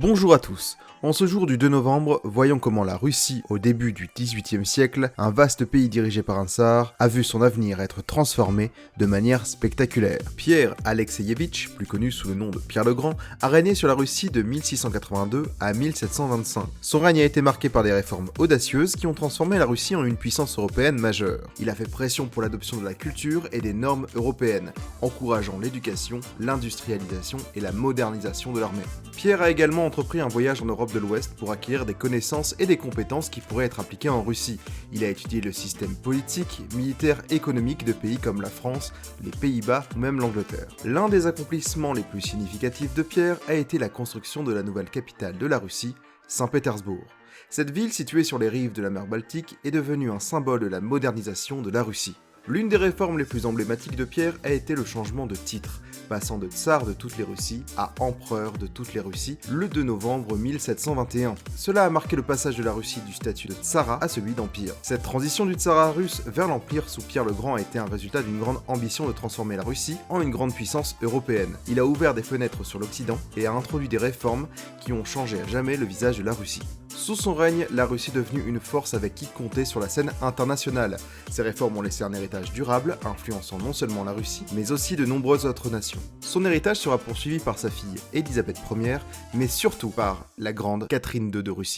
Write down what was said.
Bonjour à tous. En ce jour du 2 novembre, voyons comment la Russie, au début du XVIIIe siècle, un vaste pays dirigé par un tsar, a vu son avenir être transformé de manière spectaculaire. Pierre Alexeïevitch, plus connu sous le nom de Pierre le Grand, a régné sur la Russie de 1682 à 1725. Son règne a été marqué par des réformes audacieuses qui ont transformé la Russie en une puissance européenne majeure. Il a fait pression pour l'adoption de la culture et des normes européennes, encourageant l'éducation, l'industrialisation et la modernisation de l'armée. Pierre a également entrepris un voyage en Europe de l'Ouest pour acquérir des connaissances et des compétences qui pourraient être appliquées en Russie. Il a étudié le système politique, militaire, économique de pays comme la France, les Pays-Bas ou même l'Angleterre. L'un des accomplissements les plus significatifs de Pierre a été la construction de la nouvelle capitale de la Russie, Saint-Pétersbourg. Cette ville, située sur les rives de la mer Baltique, est devenue un symbole de la modernisation de la Russie. L'une des réformes les plus emblématiques de Pierre a été le changement de titre, passant de tsar de toutes les Russies à empereur de toutes les Russies le 2 novembre 1721. Cela a marqué le passage de la Russie du statut de tsarat à celui d'empire. Cette transition du tsarat russe vers l'empire sous Pierre le Grand a été un résultat d'une grande ambition de transformer la Russie en une grande puissance européenne. Il a ouvert des fenêtres sur l'Occident et a introduit des réformes qui ont changé à jamais le visage de la Russie. Sous son règne, la Russie est devenue une force avec qui compter sur la scène internationale. Ces réformes ont laissé un héritage durable, influençant non seulement la Russie, mais aussi de nombreuses autres nations. Son héritage sera poursuivi par sa fille, Élisabeth Ier, mais surtout par la grande Catherine II de Russie.